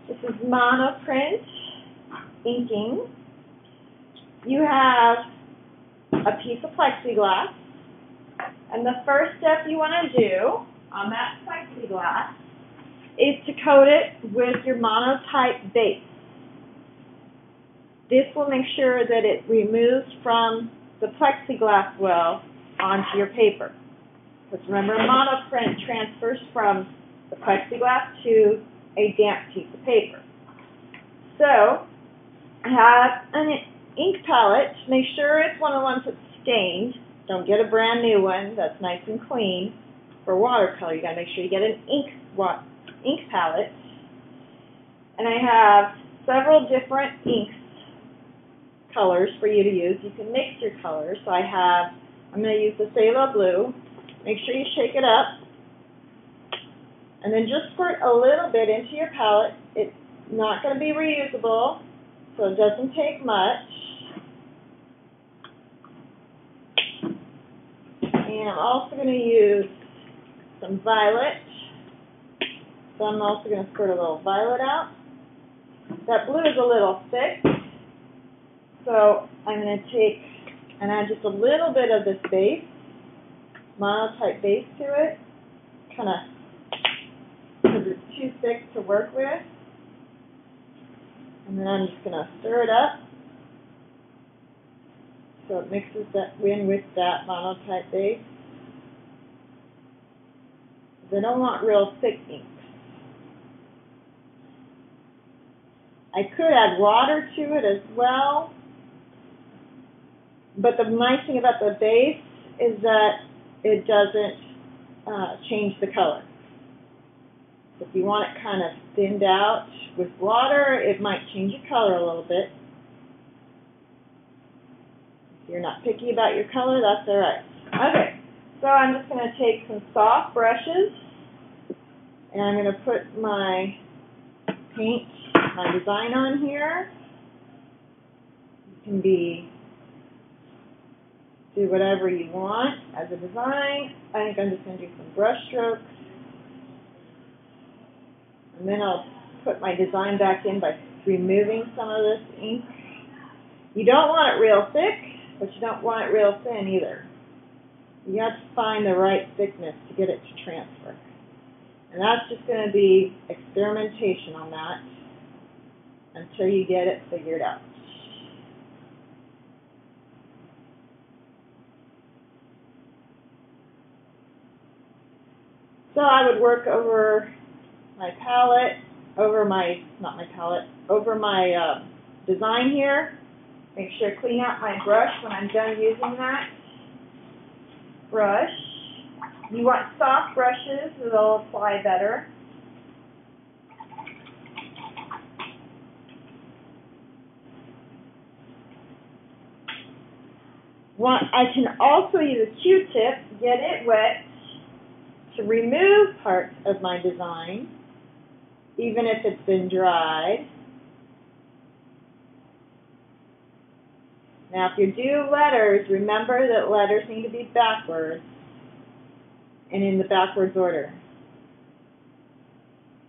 This is monoprint inking. You have a piece of plexiglass, and the first step you want to do on that plexiglass is to coat it with your monotype base. This will make sure that it removes from the plexiglass well onto your paper. Because remember, monoprint transfers from the plexiglass to a damp piece of paper. So, have an ink palette. Make sure it's one of the ones that's stained. Don't get a brand new one that's nice and clean. For watercolor, you gotta make sure you get an ink palette. And I have several different inks colors for you to use. You can mix your colors. So I'm going to use the phthalo blue. Make sure you shake it up. And then just squirt a little bit into your palette. It's not going to be reusable, so it doesn't take much. And I'm also going to use some violet. So I'm also going to squirt a little violet out. That blue is a little thick, so I'm going to take and add just a little bit of this base, monotype base to it, kind of because it's too thick to work with. And then I'm just going to stir it up so it mixes that in with that monotype base. I don't want real thick inks. I could add water to it as well, but the nice thing about the base is that it doesn't change the color. So if you want it kind of thinned out with water, it might change your color a little bit. If you're not picky about your color, that's all right. Okay, so I'm just going to take some soft brushes, and I'm going to put my paint, my design on here. You can do whatever you want as a design. I think I'm just going to do some brush strokes. And then I'll put my design back in by removing some of this ink. You don't want it real thick, but you don't want it real thin either. You have to find the right thickness to get it to transfer. And that's just going to be experimentation on that until you get it figured out. So I would work over my palette, over my design here. Make sure to clean out my brush when I'm done using that brush. You want soft brushes, it'll apply better. I can also use a Q-tip, get it wet, to remove parts of my design, even if it's been dried. Now, if you do letters, remember that letters need to be backwards and in the backwards order.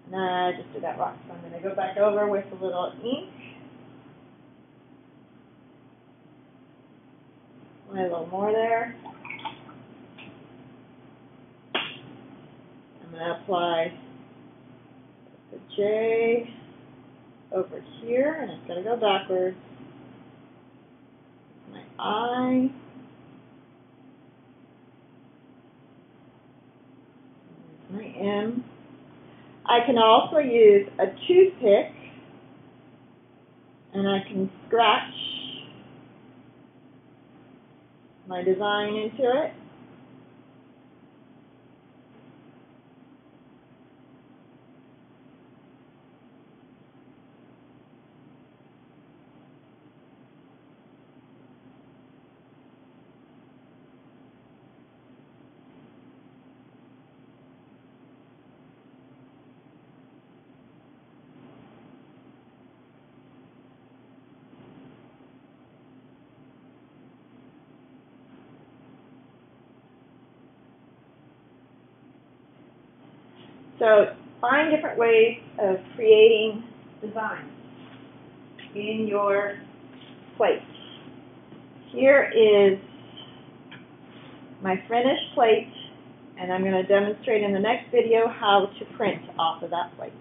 And I just did that wrong, so I'm going to go back over with a little ink. A little more there. I'm going to apply the J over here, and it's going to go backwards. My I. My M. I can also use a toothpick, and I can scratch my design into it. So find different ways of creating designs in your plate. Here is my finished plate, and I'm going to demonstrate in the next video how to print off of that plate.